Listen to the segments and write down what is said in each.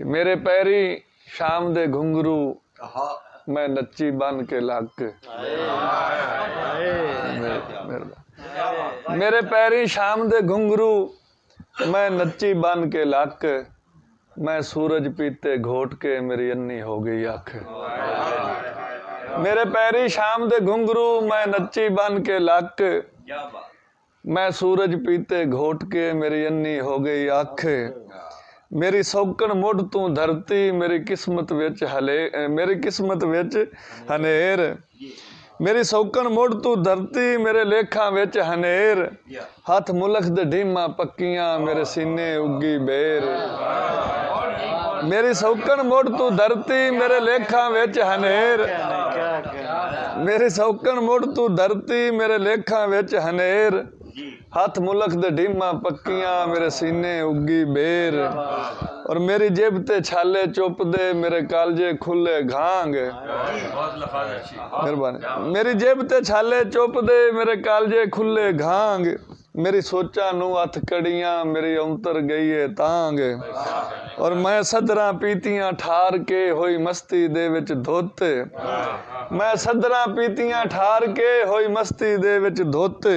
मेरे पैरी शाम दे घुंघरू मैं नच्ची बन के लक। मेरे पैरी शाम दे घुंघरू मैं नच्ची बन के लक। मैं सूरज पीते घोट के मेरी अन्नी हो गई अख। मेरे पैरी शाम दे घुंघरू मैं नच्ची बन के लक। मैं सूरज पीते घोट के मेरी अन्नी हो गई अख। मेरी सौकण मुढ़ तू धरती मेरी किस्मत विच हले मेरी किस्मत विच हनेर। मेरी सौकण मुढ़ तू धरती मेरे लेखा विच हनेर। हथ मुलख दे ढीमा पक्कियां मेरे सीने उगी बेर। मेरी सौकण मुढ़ तू धरती मेरे लेखा विच हनेर। मेरी सौकण मुढ़ तू धरती मेरे लेखा विच हनेर। हथ मुलख दे ढीमा पक्कियां मेरे सीने उगी बेर। और मेरी जेब ते छाले चुप दे मेरे कालजे खुले घांग। मेहरबानी। मेरी जेब ते छाले चुप दे मेरे कालजे खुले घांग। मेरी सोचा नू हथ कड़ियां मेरी औंतर गई है तांग। और मैं सदरां पीतियां ठार के होई मस्ती दे विच धुत। मैं सदरां पीतियां ठार के होई मस्ती दे विच धुत।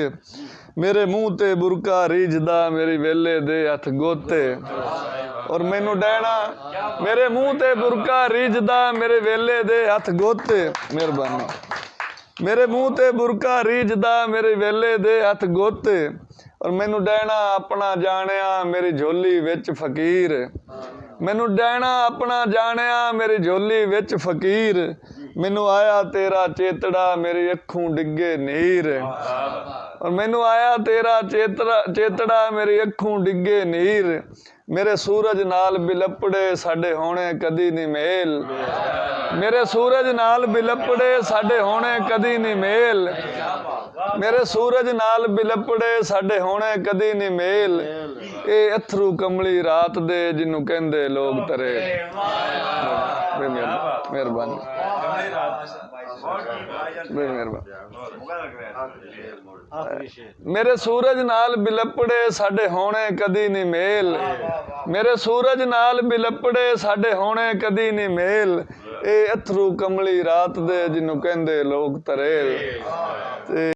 मेरे मुंह ते बुरका रीझदा मेरी वेले दे हथ गोते। और मैनू डैना मेरे मुंह ते बुरका रीझदा मेरे वेले दे हथ गोते। मेहरबानी। मेरे मुंह ते बुरका रीझदा मेरे वेले दे हथ गोते। और मैनू डैना अपना जानिया मेरी झोली विच फकीर। मैनू डैना अपना जानिया मेरी झोली विच फकीर। मैनू आया तेरा चेतड़ा मेरी अखों डिगे नीर। और मैनू आया तेरा चेतड़ा मेरी अखों डिगे नीर। मेरे सूरज नाल बिलपड़े साडे होने कदी नहीं मेल। मेरे सूरज नाल बिलपड़े साडे होने कदी नहीं मेल। मेरे सूरज नाल बिलपड़े साडे होने कदी नहीं मेल। ए अथरू कमली रात दे जिन्नू कहंदे लोग तरे। मेहरबानी। मेरे सूरज नाल बिलपड़े साडे होने कदी नहीं मेल। मेरे सूरज नाल बिलपड़े साडे होने कदी नहीं मेल। ए अथरू कमली रात दे जिन्नू कहंदे लोग तरेल।